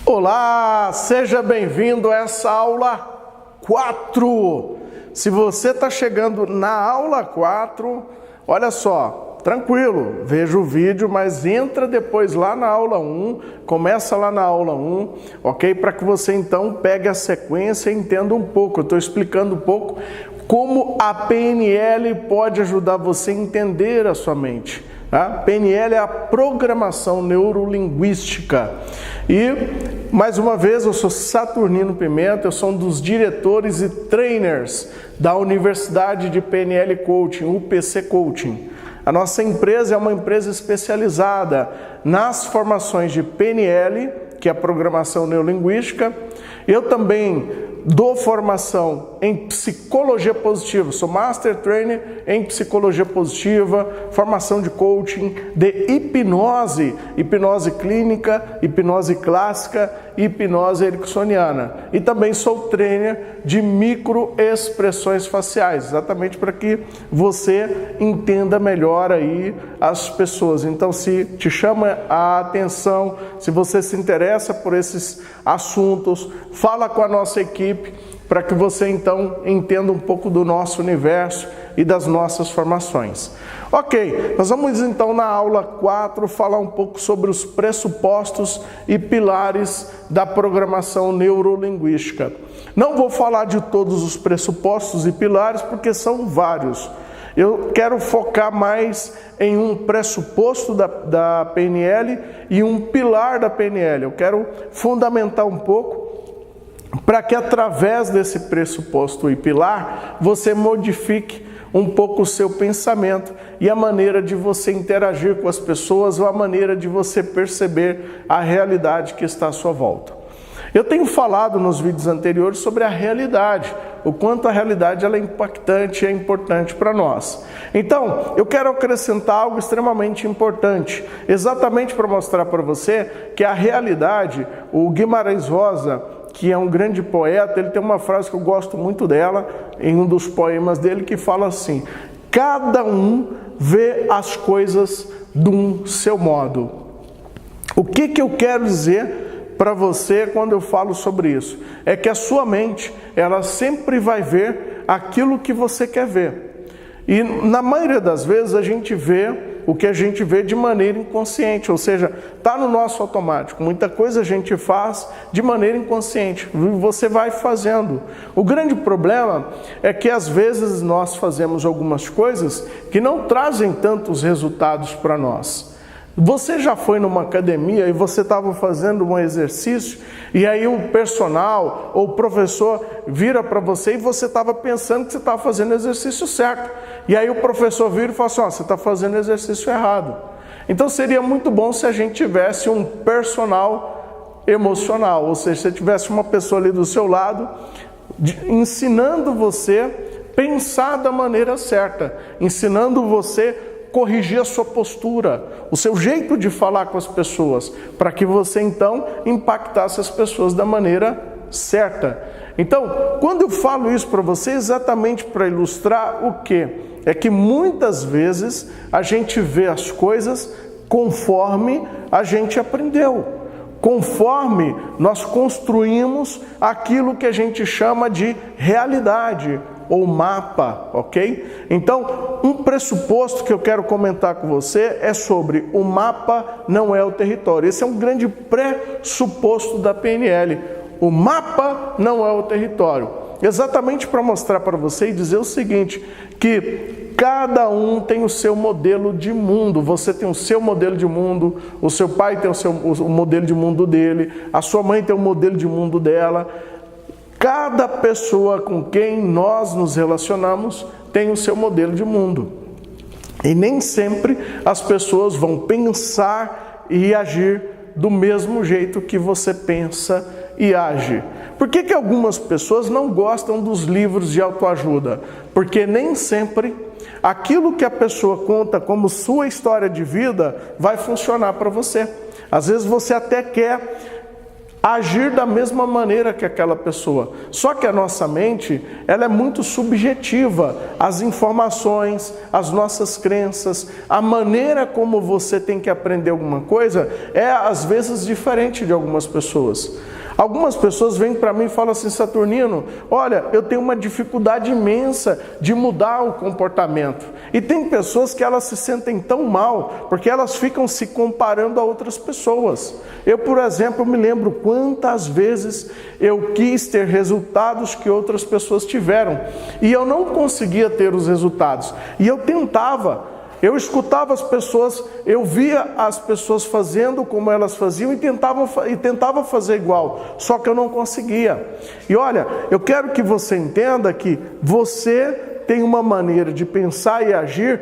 Olá, seja bem-vindo a essa aula 4. Se você está chegando na aula 4, olha só, tranquilo, veja o vídeo, mas entra depois lá na aula 1, começa lá na aula 1, ok? Para que você então pegue a sequência e entenda um pouco. Eu estou explicando um pouco como a PNL pode ajudar você a entender a sua mente. A PNL é a programação neurolinguística. E, mais uma vez, eu sou Saturnino Pimenta, eu sou um dos diretores e trainers da Universidade de PNL Coaching, UPC Coaching. A nossa empresa é uma empresa especializada nas formações de PNL, que é a programação neurolinguística. Eu também dou formação em psicologia positiva, sou Master Trainer em psicologia positiva, formação de coaching, de hipnose, hipnose clínica, hipnose clássica e hipnose ericksoniana. E também sou trainer de microexpressões faciais, exatamente para que você entenda melhor aí as pessoas. Então, se te chama a atenção, se você se interessa por esses assuntos, fala com a nossa equipe, para que você então entenda um pouco do nosso universo e das nossas formações. Ok, nós vamos então na aula 4 falar um pouco sobre os pressupostos e pilares da programação neurolinguística. Não vou falar de todos os pressupostos e pilares porque são vários. Eu quero focar mais em um pressuposto da PNL e um pilar da PNL. Eu quero fundamentar um pouco para que através desse pressuposto e pilar, você modifique um pouco o seu pensamento e a maneira de você interagir com as pessoas ou a maneira de você perceber a realidade que está à sua volta. Eu tenho falado nos vídeos anteriores sobre a realidade, o quanto a realidade ela é impactante e é importante para nós. Então, eu quero acrescentar algo extremamente importante, exatamente para mostrar para você que a realidade, o Guimarães Rosa, que é um grande poeta, ele tem uma frase que eu gosto muito dela, em um dos poemas dele, que fala assim: cada um vê as coisas de um seu modo. O que eu quero dizer para você quando eu falo sobre isso? É que a sua mente, ela sempre vai ver aquilo que você quer ver. E na maioria das vezes a gente vê o que a gente vê de maneira inconsciente, ou seja, está no nosso automático. Muita coisa a gente faz de maneira inconsciente, você vai fazendo. O grande problema é que às vezes nós fazemos algumas coisas que não trazem tantos resultados para nós. Você já foi numa academia e você estava fazendo um exercício e aí o personal ou o professor vira para você e você estava pensando que você estava fazendo o exercício certo. E aí o professor vira e fala assim: você está fazendo o exercício errado. Então seria muito bom se a gente tivesse um personal emocional, ou seja, se tivesse uma pessoa ali do seu lado ensinando você a pensar da maneira certa, ensinando você corrigir a sua postura, o seu jeito de falar com as pessoas, para que você então impactasse as pessoas da maneira certa. Então, quando eu falo isso para você, exatamente para ilustrar o quê? É que muitas vezes a gente vê as coisas conforme a gente aprendeu, conforme nós construímos aquilo que a gente chama de realidade, ou mapa, ok? Então, um pressuposto que eu quero comentar com você é sobre o mapa não é o território. Esse é um grande pressuposto da PNL. O mapa não é o território. Exatamente para mostrar para você e dizer o seguinte, que cada um tem o seu modelo de mundo. Você tem o seu modelo de mundo, o seu pai tem o modelo de mundo dele, a sua mãe tem o modelo de mundo dela. Cada pessoa com quem nós nos relacionamos tem o seu modelo de mundo. E nem sempre as pessoas vão pensar e agir do mesmo jeito que você pensa e age. Por que algumas pessoas não gostam dos livros de autoajuda? Porque nem sempre aquilo que a pessoa conta como sua história de vida vai funcionar para você. Às vezes você até quer agir da mesma maneira que aquela pessoa. Só que a nossa mente, ela é muito subjetiva. As informações, as nossas crenças, a maneira como você tem que aprender alguma coisa é às vezes diferente de algumas pessoas. Algumas pessoas vêm para mim e falam assim: Saturnino, olha, eu tenho uma dificuldade imensa de mudar o comportamento. E tem pessoas que elas se sentem tão mal, porque elas ficam se comparando a outras pessoas. Eu, por exemplo, me lembro quantas vezes eu quis ter resultados que outras pessoas tiveram. E eu não conseguia ter os resultados. E eu tentava. Eu escutava as pessoas, eu via as pessoas fazendo como elas faziam e tentava fazer igual, só que eu não conseguia. E olha, eu quero que você entenda que você tem uma maneira de pensar e agir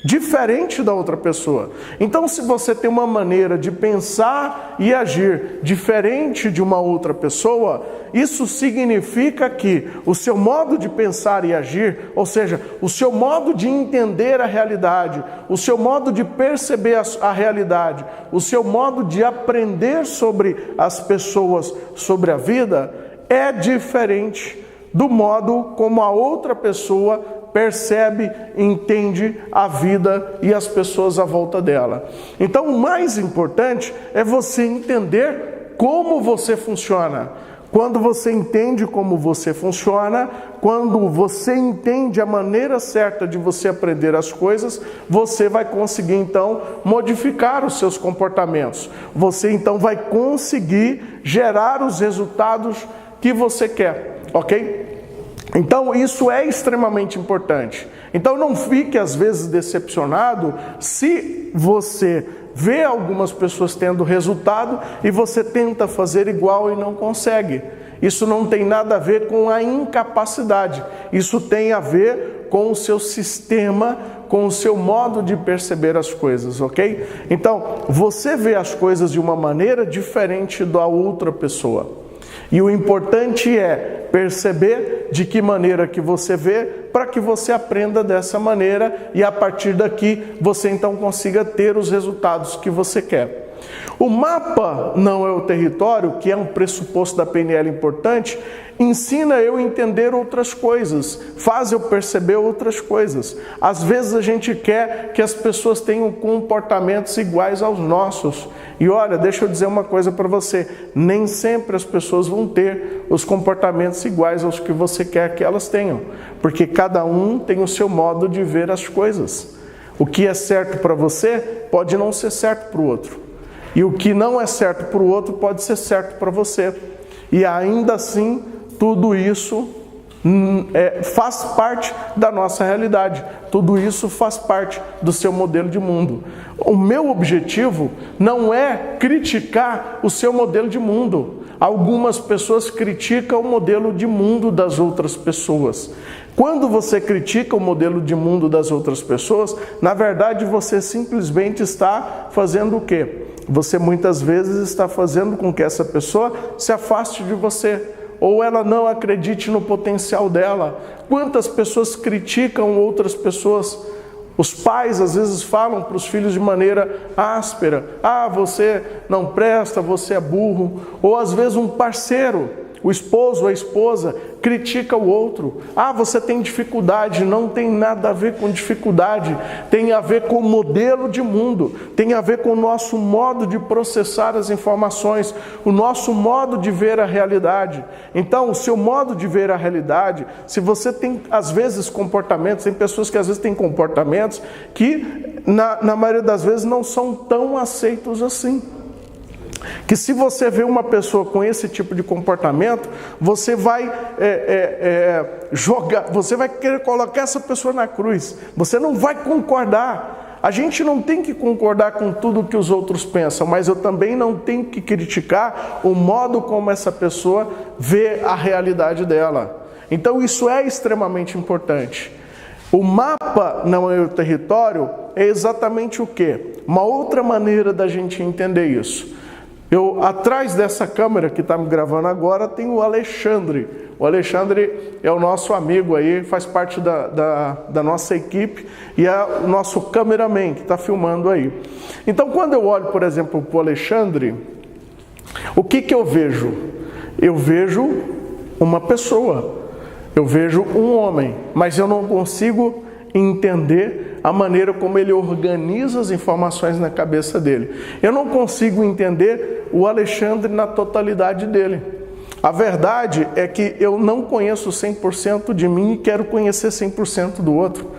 diferente da outra pessoa. Então, se você tem uma maneira de pensar e agir diferente de uma outra pessoa, isso significa que o seu modo de pensar e agir, ou seja, o seu modo de entender a realidade, o seu modo de perceber a realidade, o seu modo de aprender sobre as pessoas, sobre a vida, é diferente do modo como a outra pessoa percebe, entende a vida e as pessoas à volta dela. Então, o mais importante é você entender como você funciona. Quando você entende como você funciona, quando você entende a maneira certa de você aprender as coisas, você vai conseguir então modificar os seus comportamentos. Você então vai conseguir gerar os resultados que você quer, ok? Então isso é extremamente importante. Então não fique às vezes decepcionado se você vê algumas pessoas tendo resultado e você tenta fazer igual e não consegue. Isso não tem nada a ver com a incapacidade. Isso tem a ver com o seu sistema, com o seu modo de perceber as coisas, ok? Então, você vê as coisas de uma maneira diferente da outra pessoa. E o importante é perceber de que maneira que você vê, para que você aprenda dessa maneira e a partir daqui você então consiga ter os resultados que você quer. O mapa não é o território, que é um pressuposto da PNL importante, ensina eu a entender outras coisas, faz eu perceber outras coisas. Às vezes a gente quer que as pessoas tenham comportamentos iguais aos nossos. E olha, deixa eu dizer uma coisa para você, nem sempre as pessoas vão ter os comportamentos iguais aos que você quer que elas tenham, porque cada um tem o seu modo de ver as coisas. O que é certo para você pode não ser certo para o outro. E o que não é certo para o outro pode ser certo para você. E ainda assim, tudo isso faz parte da nossa realidade. Tudo isso faz parte do seu modelo de mundo. O meu objetivo não é criticar o seu modelo de mundo. Algumas pessoas criticam o modelo de mundo das outras pessoas. Quando você critica o modelo de mundo das outras pessoas, na verdade você simplesmente está fazendo o quê? Você muitas vezes está fazendo com que essa pessoa se afaste de você, ou ela não acredite no potencial dela. Quantas pessoas criticam outras pessoas? Os pais às vezes falam para os filhos de maneira áspera: ah, você não presta, você é burro. Ou às vezes um parceiro, o esposo, a esposa, critica o outro. Ah, você tem dificuldade. Não tem nada a ver com dificuldade. Tem a ver com o modelo de mundo. Tem a ver com o nosso modo de processar as informações. O nosso modo de ver a realidade. Então, o seu modo de ver a realidade, se você tem, às vezes, comportamentos, tem pessoas que às vezes têm comportamentos que, na maioria das vezes, não são tão aceitos assim. Que se você vê uma pessoa com esse tipo de comportamento, você vai você vai querer colocar essa pessoa na cruz. Você não vai concordar. A gente não tem que concordar com tudo que os outros pensam, mas eu também não tenho que criticar o modo como essa pessoa vê a realidade dela. Então isso é extremamente importante. O mapa não é o território, é exatamente o quê? Uma outra maneira da gente entender isso. Atrás dessa câmera que está me gravando agora tem o Alexandre. O Alexandre é o nosso amigo aí, faz parte da nossa equipe e é o nosso cameraman que está filmando aí. Então quando eu olho, por exemplo, para o Alexandre, O que eu vejo? Eu vejo uma pessoa, eu vejo um homem, mas eu não consigo entender a maneira como ele organiza as informações na cabeça dele. Eu não consigo entender o Alexandre na totalidade dele. A verdade é que eu não conheço 100% de mim e quero conhecer 100% do outro.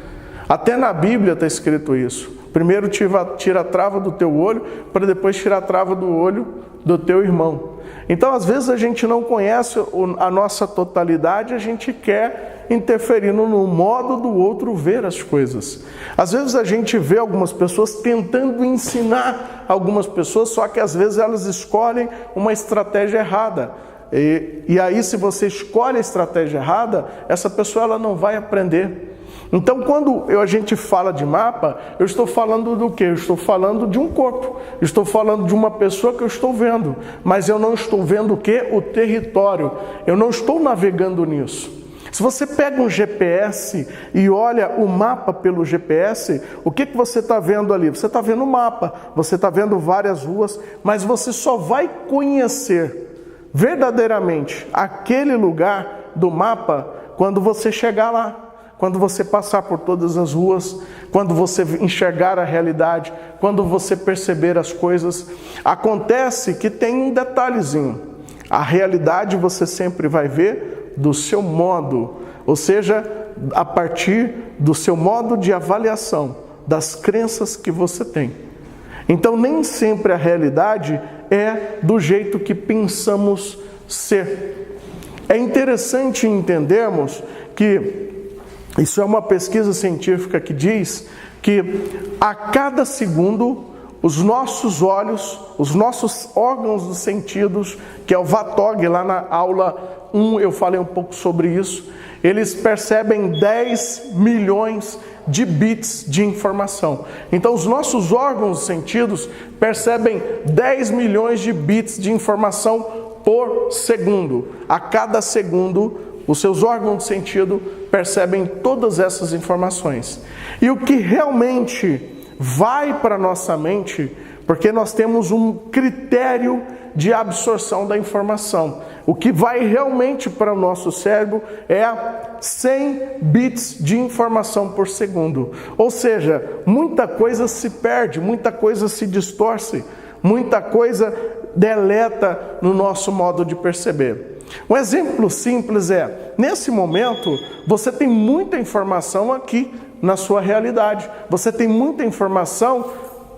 Até na Bíblia está escrito isso. Primeiro tira a trava do teu olho, para depois tirar a trava do olho do teu irmão. Então, às vezes, a gente não conhece a nossa totalidade, a gente quer interferir no modo do outro ver as coisas. Às vezes, a gente vê algumas pessoas tentando ensinar algumas pessoas, só que às vezes elas escolhem uma estratégia errada. E aí, se você escolhe a estratégia errada, essa pessoa ela não vai aprender. Então, quando a gente fala de mapa, eu estou falando do quê? Eu estou falando de um corpo, eu estou falando de uma pessoa que eu estou vendo, mas eu não estou vendo o quê? O território, eu não estou navegando nisso. Se você pega um GPS e olha o mapa pelo GPS, o que você está vendo ali? Você está vendo o mapa, você está vendo várias ruas, mas você só vai conhecer verdadeiramente aquele lugar do mapa quando você chegar lá. Quando você passar por todas as ruas, quando você enxergar a realidade, quando você perceber as coisas, acontece que tem um detalhezinho. A realidade você sempre vai ver do seu modo, ou seja, a partir do seu modo de avaliação, das crenças que você tem. Então, nem sempre a realidade é do jeito que pensamos ser. É interessante entendermos que isso é uma pesquisa científica que diz que a cada segundo os nossos olhos, os nossos órgãos dos sentidos, que é o VATOG, lá na aula 1 eu falei um pouco sobre isso, eles percebem 10 milhões de bits de informação. Então os nossos órgãos dos sentidos percebem 10 milhões de bits de informação por segundo. A cada segundo os seus órgãos de sentido percebem todas essas informações. E o que realmente vai para a nossa mente, porque nós temos um critério de absorção da informação. O que vai realmente para o nosso cérebro é 100 bits de informação por segundo. Ou seja, muita coisa se perde, muita coisa se distorce, muita coisa deleta no nosso modo de perceber. Um exemplo simples é, nesse momento, você tem muita informação aqui na sua realidade. Você tem muita informação,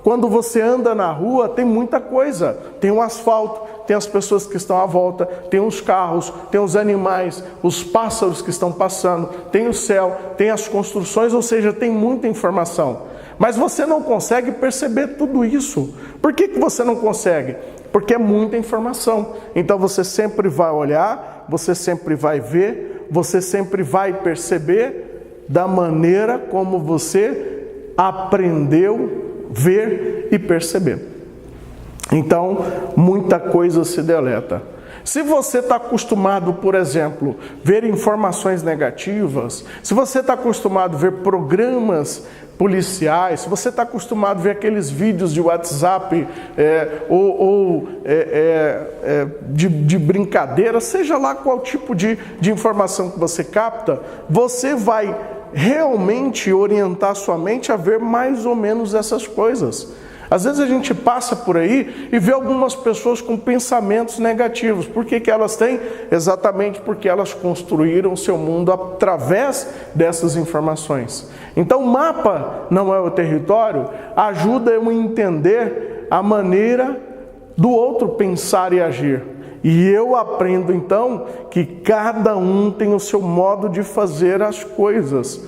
quando você anda na rua, tem muita coisa. Tem o asfalto, tem as pessoas que estão à volta, tem os carros, tem os animais, os pássaros que estão passando, tem o céu, tem as construções, ou seja, tem muita informação. Mas você não consegue perceber tudo isso. Por que você não consegue? Porque é muita informação. Então você sempre vai olhar, você sempre vai ver, você sempre vai perceber da maneira como você aprendeu ver e perceber. Então, muita coisa se deleta. Se você está acostumado, por exemplo, ver informações negativas, se você está acostumado a ver programas policiais, se você está acostumado a ver aqueles vídeos de WhatsApp de brincadeira, seja lá qual tipo de informação que você capta, você vai realmente orientar sua mente a ver mais ou menos essas coisas. Às vezes a gente passa por aí e vê algumas pessoas com pensamentos negativos. Por que elas têm? Exatamente porque elas construíram o seu mundo através dessas informações. Então o mapa não é o território, ajuda eu a entender a maneira do outro pensar e agir. E eu aprendo então que cada um tem o seu modo de fazer as coisas.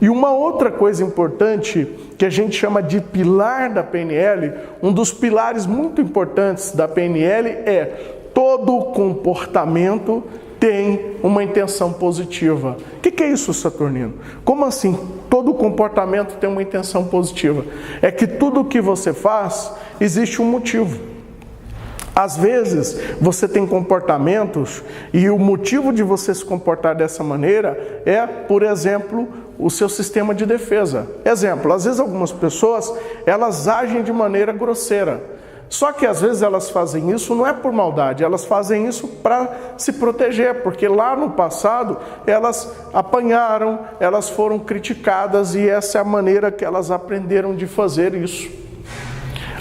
E uma outra coisa importante que a gente chama de pilar da PNL, um dos pilares muito importantes da PNL é todo comportamento tem uma intenção positiva. O que é isso, Saturnino? Como assim? Todo comportamento tem uma intenção positiva. É que tudo o que você faz, existe um motivo. Às vezes, você tem comportamentos e o motivo de você se comportar dessa maneira é, por exemplo, o seu sistema de defesa. Exemplo, às vezes algumas pessoas, elas agem de maneira grosseira. Só que às vezes elas fazem isso não é por maldade, elas fazem isso para se proteger, porque lá no passado elas apanharam, elas foram criticadas e essa é a maneira que elas aprenderam de fazer isso.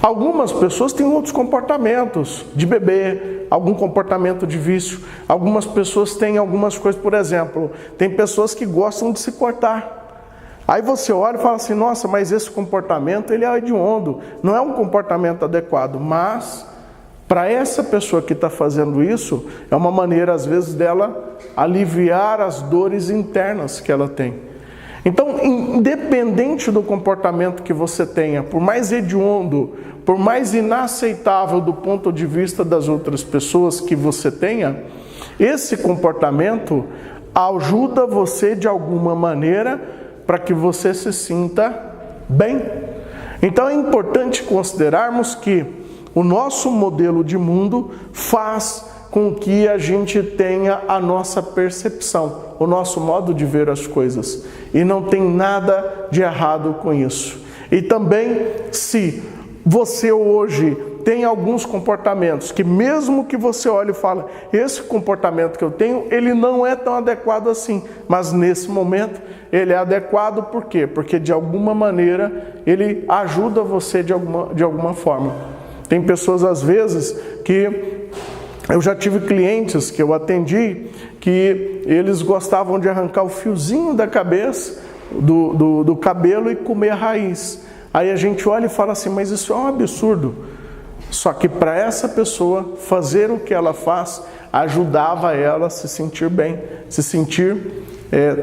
Algumas pessoas têm outros comportamentos, de beber, algum comportamento de vício. Algumas pessoas têm algumas coisas, por exemplo, tem pessoas que gostam de se cortar. Aí você olha e fala assim, nossa, mas esse comportamento ele é hediondo, não é um comportamento adequado, mas para essa pessoa que está fazendo isso, é uma maneira às vezes dela aliviar as dores internas que ela tem. Então, independente do comportamento que você tenha, por mais hediondo, por mais inaceitável do ponto de vista das outras pessoas que você tenha, esse comportamento ajuda você de alguma maneira para que você se sinta bem. Então é importante considerarmos que o nosso modelo de mundo faz com que a gente tenha a nossa percepção, o nosso modo de ver as coisas. E não tem nada de errado com isso. E também, se você hoje tem alguns comportamentos que mesmo que você olhe e fale, esse comportamento que eu tenho, ele não é tão adequado assim. Mas nesse momento, ele é adequado por quê? Porque de alguma maneira, ele ajuda você de alguma forma. Tem pessoas às vezes que... Eu já tive clientes que eu atendi que eles gostavam de arrancar o fiozinho da cabeça, do cabelo e comer a raiz. Aí a gente olha e fala assim, mas isso é um absurdo. Só que para essa pessoa fazer o que ela faz, ajudava ela a se sentir bem, se sentir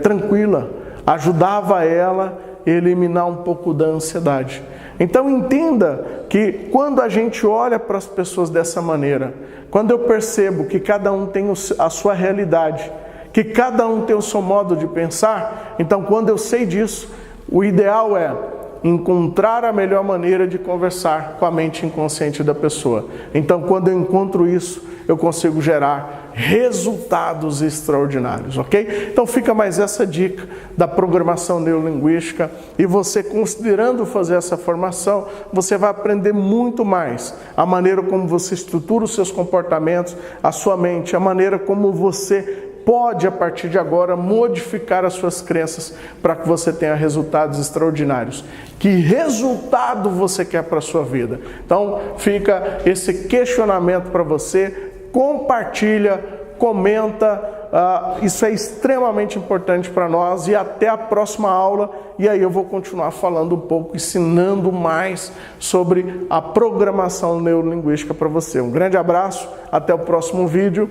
tranquila, ajudava ela a eliminar um pouco da ansiedade. Então entenda que quando a gente olha para as pessoas dessa maneira, quando eu percebo que cada um tem a sua realidade, que cada um tem o seu modo de pensar, então quando eu sei disso, o ideal é encontrar a melhor maneira de conversar com a mente inconsciente da pessoa. Então quando eu encontro isso, eu consigo gerar resultados extraordinários, ok? Então fica mais essa dica da programação neurolinguística e você considerando fazer essa formação, você vai aprender muito mais a maneira como você estrutura os seus comportamentos, a sua mente, a maneira como você pode, a partir de agora, modificar as suas crenças para que você tenha resultados extraordinários. Que resultado você quer para a sua vida? Então, fica esse questionamento para você. Compartilha, comenta, isso é extremamente importante para nós e até a próxima aula, e aí eu vou continuar falando um pouco, ensinando mais sobre a programação neurolinguística para você. Um grande abraço, até o próximo vídeo.